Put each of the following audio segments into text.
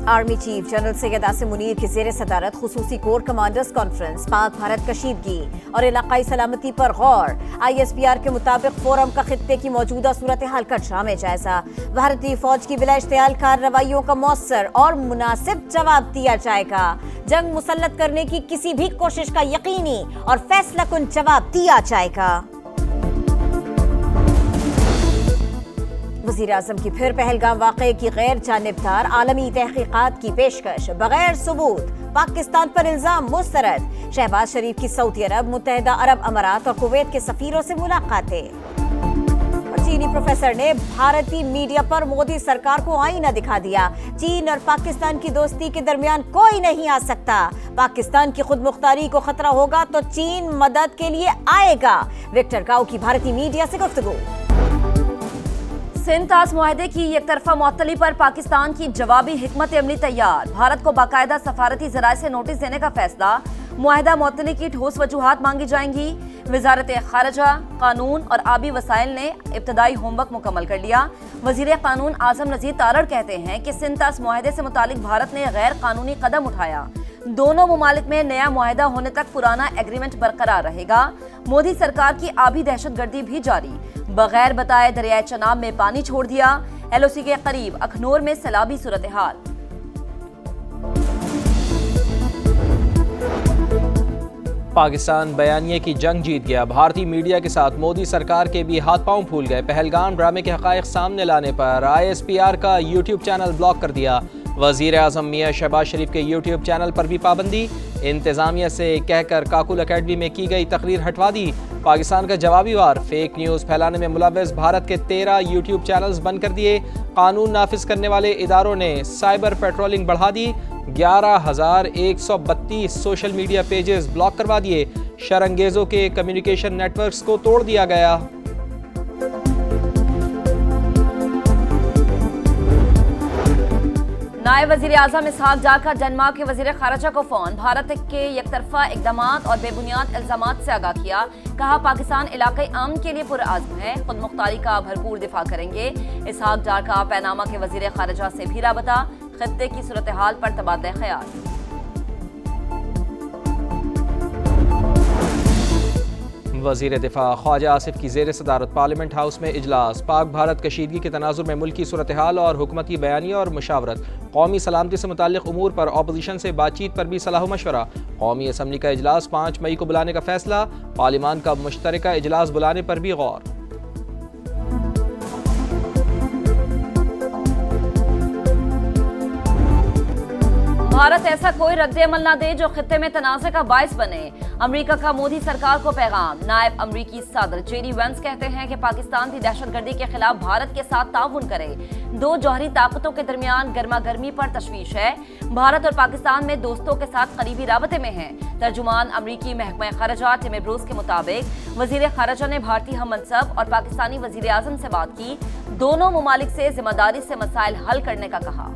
Army chief general Syed Asim Munir की ज़ेर सदारत खुसूसी core commanders conference, Pak Bharat कशीदगी और इलाकाई सलामती पर गौर। ISPR के मुताबिक फोरम का खित्ते की मौजूदा सूरत हाल का ड्रामे जायजा। भारतीय फौज की बिला इश्तियाल कार्रवाइयों का मौसर और मुनासिब जवाब दिया जाएगा। जंग मुसल्लत करने की किसी भी कोशिश का यकीनी और फैसला कुन जवाब दिया जाएगा। वज़ीर आज़म की फिर पहलगाम वाक़े की गैर जानिबदार आलमी तहकीकात की पेशकश, बगैर सबूत पाकिस्तान पर इल्जाम मुस्तरद। शहबाज शरीफ की सऊदी अरब, मुत्तहिदा अरब अमारात और कुवैत के सफीरों से मुलाकातें। और चीनी प्रोफेसर ने भारतीय मीडिया पर मोदी सरकार को आईना दिखा दिया। चीन और पाकिस्तान की दोस्ती के दरमियान कोई नहीं आ सकता। पाकिस्तान की खुद मुख्तारी को खतरा होगा तो चीन मदद के लिए आएगा। विक्टर गाओ की भारतीय मीडिया से गुफ्तगू। सिंध तास मुआहदे की एक तरफा मुअत्तली पर पाकिस्तान की जवाबी हिकमत अमली तैयार। भारत को बाकायदा सफारती जराए से नोटिस देने का फैसला। मुआहदा मुअत्तली की ठोस वजूहात मांगी जाएंगी। वजारत खारजा, कानून और आबी वसाइल ने इब्तदाई होमवर्क मुकम्मल कर लिया। वजीर कानून आजम नजीर तारड़ कहते हैं कि सिंध तास मुआहदे से मुतालिक भारत ने गैर कानूनी कदम उठाया। दोनों मुमालिक में नया मुआहदा होने तक पुराना एग्रीमेंट बरकरार रहेगा। मोदी सरकार की आबी दहशतगर्दी भी जारी। बगैर बताए दरियाए चनाब में पानी छोड़ दिया। LOC के करीब अखनूर में सैलाबी सूरत हाल। पाकिस्तान बयानिए की जंग जीत गया। भारतीय मीडिया के साथ मोदी सरकार के भी हाथ पांव फूल गए। पहलगाम ड्रामे के हकायक सामने लाने पर ISPR का YouTube चैनल ब्लॉक कर दिया। वज़ीर आज़म मियां शहबाज शरीफ के YouTube चैनल पर भी पाबंदी। इंतज़ामिया से कहकर काकुल अकेडमी में की गई तकरीर हटवा दी। पाकिस्तान का जवाबी वार, फेक न्यूज़ फैलाने में मुलव्वस भारत के 13 YouTube चैनल्स बंद कर दिए। कानून नाफिज करने वाले इदारों ने साइबर पेट्रोलिंग बढ़ा दी। 11,132 सोशल मीडिया पेजेस ब्लॉक करवा दिए। शरंगेजों के कम्युनिकेशन नेटवर्क्स को तोड़ दिया गया। नायब वज़ीर आज़म इसहाक डार का डेनमार्क के वज़ीर खारजा को फोन। भारत के एकतरफा इक़दामात और बेबुनियाद इल्ज़ामात से आगाह किया। कहा पाकिस्तान इलाक़ाई अमन के लिए पुरअज़्म है, खुद मुख्तारी का भरपूर दिफा करेंगे। इसहाक डार का पैनामा के वज़ीर खारजा से भी राबता। खित्ते की सूरत हाल पर तबादला ख्याल। वज़ीर दिफा ख्वाजा आसिफ की ज़ेर सदारत पार्लियामेंट हाउस में इजलास। पाक भारत कशीदगी के तनाजुर में मुल्की सूरत हाल और हुकूमती बयानिया और मुशावरत। कौमी सलामती से मुताल्लिक़ उमूर पर अपोजिशन से बातचीत पर भी सलाह मशवरा। कौमी असम्बली का इजलास 5 मई को बुलाने का फैसला। पार्लियामान का मुश्तरका इजलास बुलाने पर भी गौर। भारत ऐसा कोई रद्द-ए-अमल ना दे जो खित्ते में तनाज़े का बायस बने। अमेरिका का मोदी सरकार को पैगाम। नायब अमरीकी सदर JD Vance कहते हैं कि पाकिस्तान की दहशतगर्दी के खिलाफ भारत के साथ ताउन करे। दो जौहरी ताकतों के दरमियान गर्मा गर्मी पर तशवीश है। भारत और पाकिस्तान में दोस्तों के साथ करीबी राबते में हैं। तर्जुमान अमरीकी महकमा खारजा टिम ब्रूस के मुताबिक वजीर खारजा ने भारतीय हम मनसब और पाकिस्तानी वजीर आजम से बात की। दोनों ममालिक से जिम्मेदारी से मसाइल हल करने का कहा।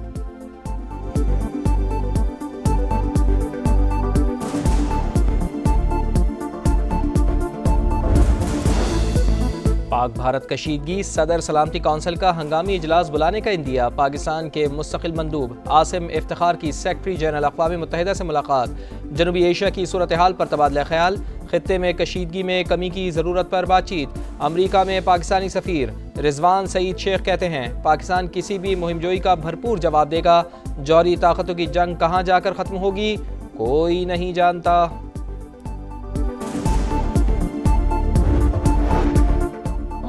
पाक भारत कशीदगी, सदर सलामती कौंसिल का हंगामी इजलास बुलाने का इंदिया। पाकिस्तान के मुस्तकिल मंदूब आसिम इफ्तिखार की सेक्रेटरी जनरल अक़वाम मुत्तहिदा से मुलाकात। जनूबी एशिया की सूरत हाल पर तबादला ख्याल। खित्ते में कशीदगी में कमी की ज़रूरत पर बातचीत। अमरीका में पाकिस्तानी सफ़ीर रिजवान सईद शेख कहते हैं पाकिस्तान किसी भी मुहिमजोई का भरपूर जवाब देगा। जौहरी ताकतों की जंग कहाँ जाकर ख़त्म होगी कोई नहीं जानता।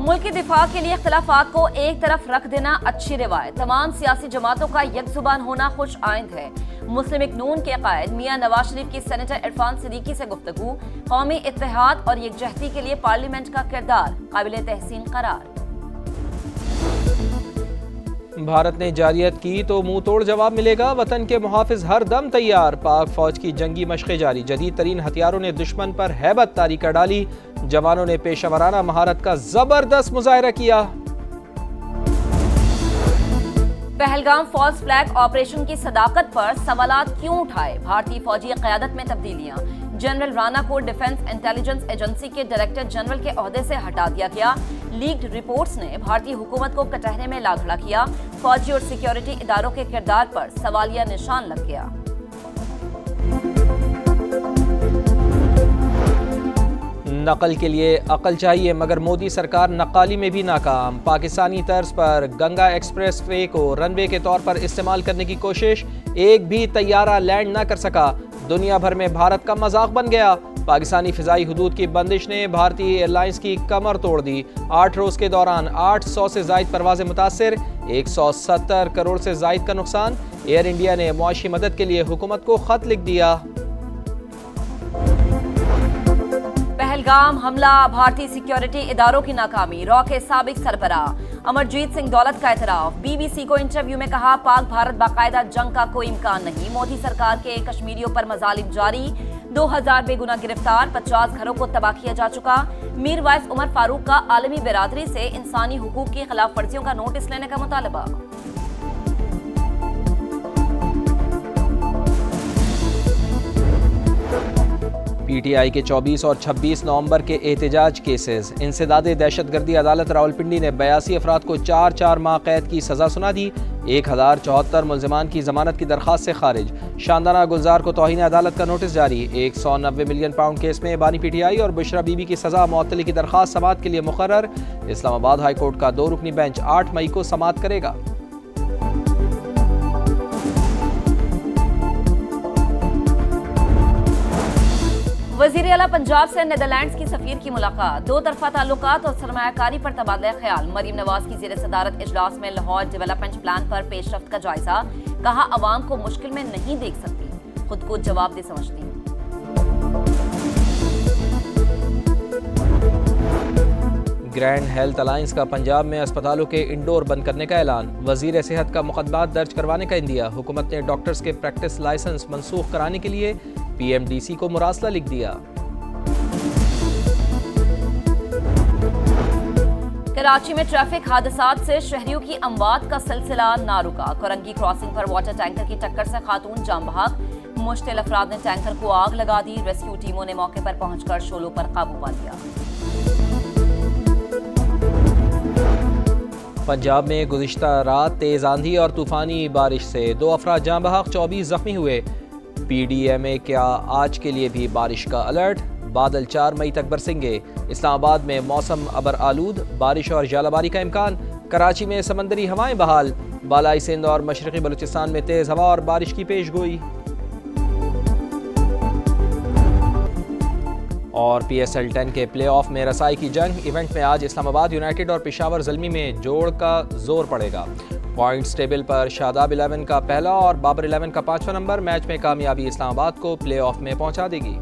मुल्क के दिफा के लिए इख्तिलाफात को एक तरफ रख देना अच्छी रिवायत। तमाम सियासी जमातों का यकजुबान होना खुश आइंद है। मुस्लिम लीग नून के कायद मियां नवाज शरीफ की सेनेटर इरफान सिद्दीकी से गुफ्तगू। कौमी इत्तेहाद और यकजहती के लिए पार्लियामेंट का किरदार काबिल तहसीन करार। भारत ने जारियत की तो मुंह तोड़ जवाब मिलेगा। वतन के मुहाफिज हर दम तैयार। पाक फौज की जंगी मशक़ें जारी। जदीद तरीन हथियारों ने दुश्मन पर हैबत तारी कर डाली। जवानों ने पेशेवराना महारत का जबरदस्त मुजाहिरा किया। पहलगाम फॉल्स फ्लैग ऑपरेशन की सदाकत पर सवालात क्यों उठाए। भारतीय फौजी क़यादत में तब्दीलियां। जनरल राणा को डिफेंस इंटेलिजेंस एजेंसी के डायरेक्टर जनरल के ओहदे से हटा दिया गया। लीक्ड रिपोर्ट्स ने भारतीय हुकूमत को कटहरे में ला खड़ा किया। फौजी और सिक्योरिटी इदारों के किरदार पर सवालिया निशान लग गया। नकल के लिए अकल चाहिए, मगर मोदी सरकार नकाली में भी नाकाम। पाकिस्तानी तर्ज पर गंगा एक्सप्रेस वे को रनवे के तौर पर इस्तेमाल करने की कोशिश, एक भी तैयारा लैंड ना कर सका। दुनिया भर में भारत का मजाक बन गया। पाकिस्तानी फिजाई हुदूद की बंदिश ने भारतीय एयरलाइंस की कमर तोड़ दी। 8 रोज के दौरान 800 से जायद परवाजें मुतासिर, 170 करोड़ से जायद का नुकसान। एयर इंडिया ने मुआशी मदद के लिए हुकूमत को खत लिख दिया। पहलगाम हमला, भारतीय सिक्योरिटी इदारों की नाकामी, रॉ के साबिक सरबराह अमरजीत सिंह दौलत का एतराफ। बीबीसी को इंटरव्यू में कहा, पाक भारत बाकायदा जंग का कोई इम्कान नहीं। मोदी सरकार के कश्मीरियों पर मजालिम जारी, 2000 बेगुनाह गिरफ्तार, 50 घरों को तबाह किया जा चुका। मीर वाइस उमर फारूक का आलमी बिरादरी से इंसानी हुकूक की खिलाफ वर्जियों का नोटिस लेने का मुतालबा। पीटीआई के 24 और 26 नवंबर के एहतजाज केसेस। इंसदादे दहशतगर्दी अदालत रावलपिंडी ने 82 अफराद को 4-4 माह कैद की सजा सुना दी। 1074 मुल्जिमान की जमानत की दरखास्त से खारिज। शानदाना गुलजार को तौहीन अदालत का नोटिस जारी। 190 मिलियन पाउंड केस में बानी पीटीआई और बुशरा बीबी की सजा मुअत्तली की दरखास्त समाअत के लिए मुकर्रर। इस्लामाबाद हाई कोर्ट का 2 रुकनी बेंच 8 मई को समाअत करेगा। वज़ीर आला पंजाब से नीदरलैंड्स की सफीर की मुलाकात, 2 तरफा ताल्लुकात और सरमायाकारी पर तबादला ख्याल। मरीम नवाज की ज़ेर सदारत इजलास में लाहौर डेवलपमेंट प्लान पर पेशरफ्त का जायजा, कहा अवाम को मुश्किल में नहीं देख सकती, खुद को जवाब दे समझती। ग्रैंड हेल्थ अलायंस का पंजाब में अस्पतालों के इंडोर बंद करने का ऐलान। वजीर सेहत का मुकदमात दर्ज करवाने का इंदिया। हुकूमत ने डॉक्टर्स के प्रैक्टिस लाइसेंस मनसूख कराने के लिए पीएमडीसी को मुरासला लिख दिया। कराची में ट्रैफिक हादसात से शहरियों की अमवात का सिलसिला ना रुका। कोरंगी क्रॉसिंग पर वाटर टैंकर की टक्कर से खातून जाम बहक, मुश्तिल अफराद ने टैंकर को आग लगा दी। रेस्क्यू टीमों ने मौके पर पहुंचकर शोलों पर काबू पा लिया। पंजाब में गुज़िश्ता रात तेज आंधी और तूफानी बारिश से 2 अफराद जाँ बहक, 24 जख्मी हुए। पीडीएमए क्या आज के लिए भी बारिश का अलर्ट, बादल 4 मई तक बरसेंगे। इस्लामाबाद में मौसम अबर आलूद, बारिश और जालाबारी का इम्कान। कराची में समंदरी हवाएं बहाल, बालाई सिंध और मशरक़ी बलूचिस्तान में तेज़ हवा और बारिश की पेशगोई। और PSL 10 के प्ले ऑफ में रसाई की जंग। इवेंट में आज इस्लामाबाद यूनाइटेड और पेशावर ज़ल्मी में जोड़ का जोर पड़ेगा। पॉइंट्स टेबल पर शादाब 11 का पहला और बाबर 11 का 5वां नंबर। मैच में कामयाबी इस्लामाबाद को प्ले ऑफ में पहुंचा देगी।